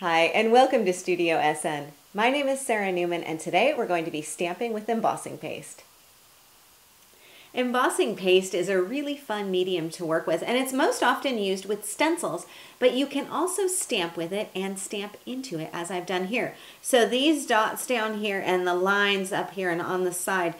Hi, and welcome to Studio SN. My name is Sara Naumann, and today we're going to be stamping with embossing paste. Embossing paste is a really fun medium to work with, and it's most often used with stencils, but you can also stamp with it and stamp into it, as I've done here. So these dots down here and the lines up here and on the side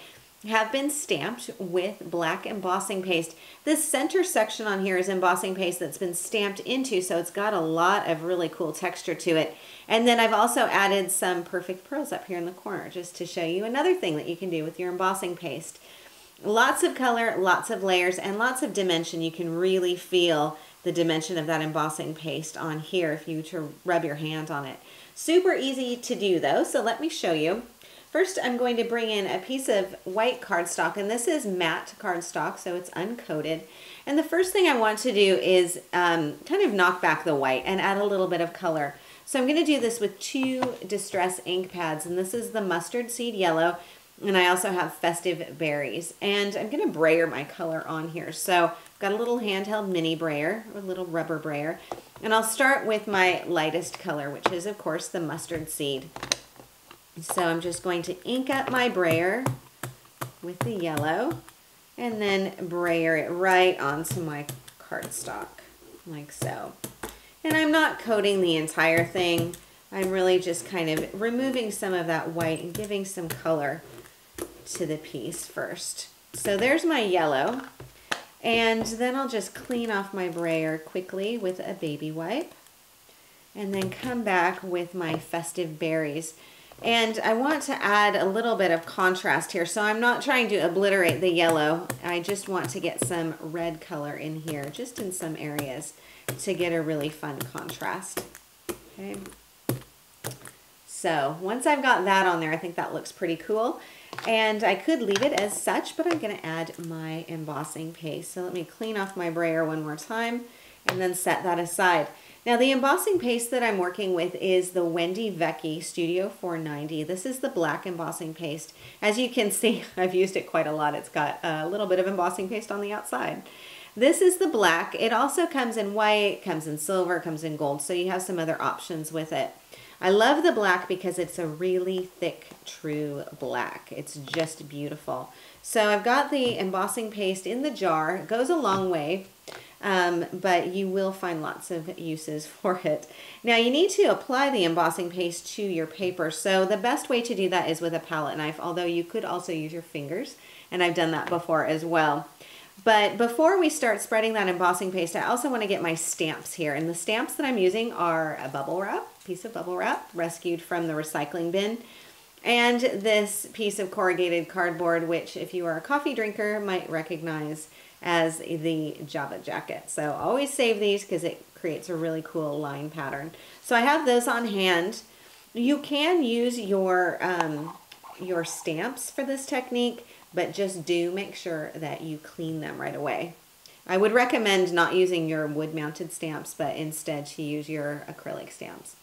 have been stamped with black embossing paste. This center section on here is embossing paste that's been stamped into, so it's got a lot of really cool texture to it. And then I've also added some perfect pearls up here in the corner just to show you another thing that you can do with your embossing paste. Lots of color, lots of layers, and lots of dimension. You can really feel the dimension of that embossing paste on here if you were to rub your hand on it. Super easy to do though, so let me show you. First, I'm going to bring in a piece of white cardstock, and this is matte cardstock, so it's uncoated. And the first thing I want to do is kind of knock back the white and add a little bit of color. So I'm going to do this with two Distress ink pads, and this is the Mustard Seed Yellow, and I also have Festive Berries. And I'm going to brayer my color on here. So I've got a little handheld mini brayer, a little rubber brayer, and I'll start with my lightest color, which is, of course, the Mustard Seed. So I'm just going to ink up my brayer with the yellow and then brayer it right onto my cardstock, like so. And I'm not coating the entire thing. I'm really just kind of removing some of that white and giving some color to the piece first. So there's my yellow. And then I'll just clean off my brayer quickly with a baby wipe. And then come back with my Festive Berries. And I want to add a little bit of contrast here, so I'm not trying to obliterate the yellow. I just want to get some red color in here, just in some areas, to get a really fun contrast. Okay. So once I've got that on there, I think that looks pretty cool. And I could leave it as such, but I'm going to add my embossing paste. So let me clean off my brayer one more time and then set that aside. Now the embossing paste that I'm working with is the Wendy Vecchi Studio 490. This is the black embossing paste. As you can see, I've used it quite a lot. It's got a little bit of embossing paste on the outside. This is the black. It also comes in white, comes in silver, comes in gold, so you have some other options with it. I love the black because it's a really thick, true black. It's just beautiful. So I've got the embossing paste in the jar. It goes a long way. But you will find lots of uses for it. Now you need to apply the embossing paste to your paper. So the best way to do that is with a palette knife, although you could also use your fingers, and I've done that before as well. But before we start spreading that embossing paste, I also want to get my stamps here. And the stamps that I'm using are a bubble wrap, piece of bubble wrap rescued from the recycling bin, and this piece of corrugated cardboard, which if you are a coffee drinker might recognize as the Java jacket. So always save these because it creates a really cool line pattern. So I have those on hand. You can use your stamps for this technique, but just do make sure that you clean them right away. I would recommend not using your wood-mounted stamps, but instead to use your acrylic stamps.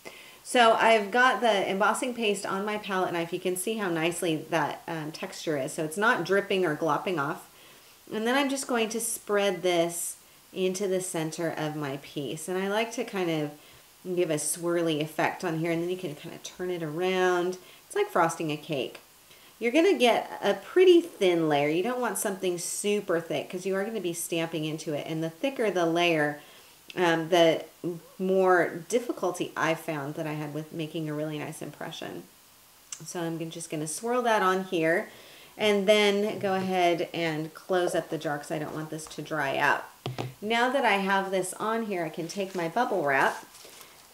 So I've got the embossing paste on my palette knife. You can see how nicely that texture is. So it's not dripping or glopping off. And then I'm just going to spread this into the center of my piece. And I like to kind of give a swirly effect on here, and then you can kind of turn it around. It's like frosting a cake. You're going to get a pretty thin layer. You don't want something super thick because you are going to be stamping into it. And the thicker the layer, the more difficulty I found that I had with making a really nice impression. So I'm just going to swirl that on here. And then go ahead and close up the jar because I don't want this to dry out. Now that I have this on here, I can take my bubble wrap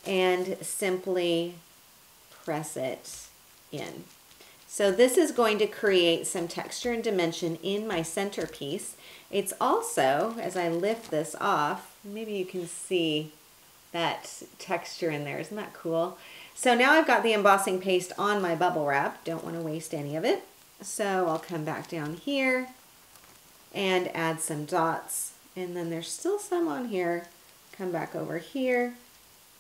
and simply press it in. So this is going to create some texture and dimension in my centerpiece. It's also, as I lift this off, maybe you can see that texture in there. Isn't that cool? So now I've got the embossing paste on my bubble wrap. Don't want to waste any of it. So I'll come back down here and add some dots, and then there's still some on here. Come back over here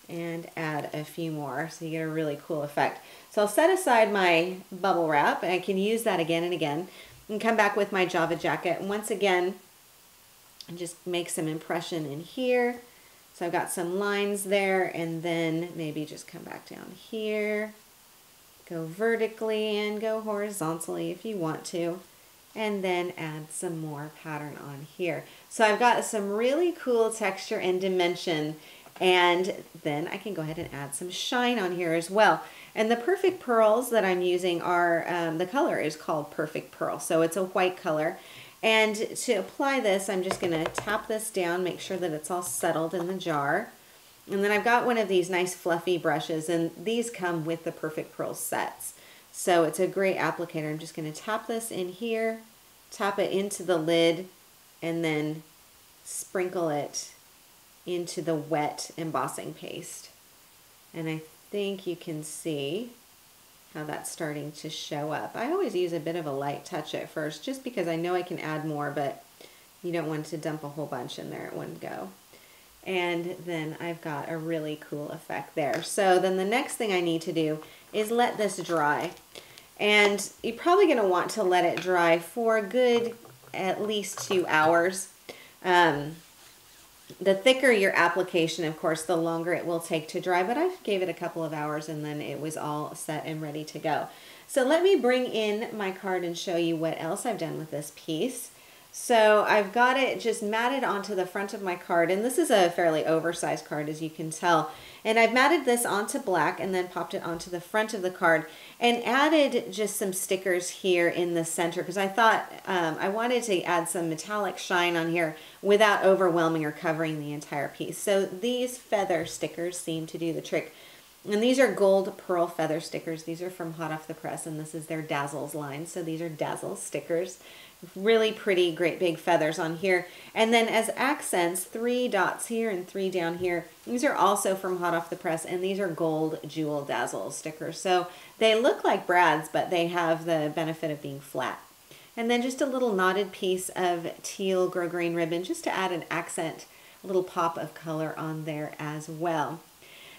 and add a few more so you get a really cool effect. So I'll set aside my bubble wrap, and I can use that again and again, and come back with my Java jacket. And once again, just make some impression in here So I've got some lines there, and then maybe just come back down here, go vertically and go horizontally if you want to, and then add some more pattern on here. So I've got some really cool texture and dimension, and then I can go ahead and add some shine on here as well. And the Perfect Pearls that I'm using are, the color is called Perfect Pearl, so it's a white color. And to apply this, I'm just gonna tap this down, make sure that it's all settled in the jar. And then I've got one of these nice fluffy brushes, and these come with the Perfect Pearls sets. So it's a great applicator. I'm just gonna tap this in here, tap it into the lid, and then sprinkle it into the wet embossing paste. And I think you can see how that's starting to show up. I always use a bit of a light touch at first, just because I know I can add more, but you don't want to dump a whole bunch in there at one go. And then I've got a really cool effect there. So then the next thing I need to do is let this dry. And you're probably gonna want to let it dry for a good at least 2 hours. The thicker your application, of course, the longer it will take to dry, but I gave it a couple of hours and then it was all set and ready to go. So let me bring in my card and show you what else I've done with this piece. So I've got it just matted onto the front of my card, and this is a fairly oversized card, as you can tell. And I've matted this onto black and then popped it onto the front of the card and added just some stickers here in the center, because I thought I wanted to add some metallic shine on here without overwhelming or covering the entire piece. So these feather stickers seem to do the trick. And these are gold pearl feather stickers. These are from Hot Off the Press, and this is their Dazzles line. So these are Dazzles stickers. Really pretty, great big feathers on here. And then as accents, 3 dots here and 3 down here. These are also from Hot Off the Press, and these are gold jewel Dazzle stickers. So they look like brads, but they have the benefit of being flat. And then just a little knotted piece of teal grosgrain ribbon just to add an accent, a little pop of color on there as well.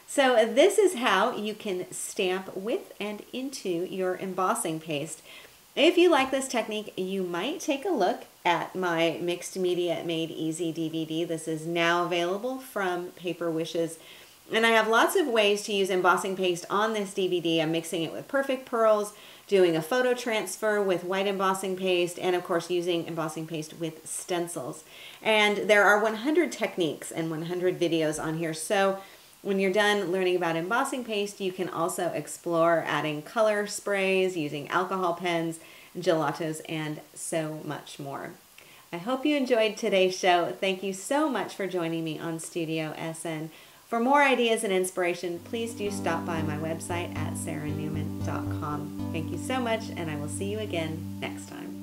So this is how you can stamp with and into your embossing paste. If you like this technique, you might take a look at my Mixed Media Made Easy DVD. This is now available from Paper Wishes. And I have lots of ways to use embossing paste on this DVD. I'm mixing it with Perfect Pearls, doing a photo transfer with white embossing paste, and of course using embossing paste with stencils. And there are 100 techniques and 100 videos on here. So when you're done learning about embossing paste, you can also explore adding color sprays, using alcohol pens, gelatos, and so much more. I hope you enjoyed today's show. Thank you so much for joining me on Studio SN. For more ideas and inspiration, please do stop by my website at saranaumann.com. Thank you so much, and I will see you again next time.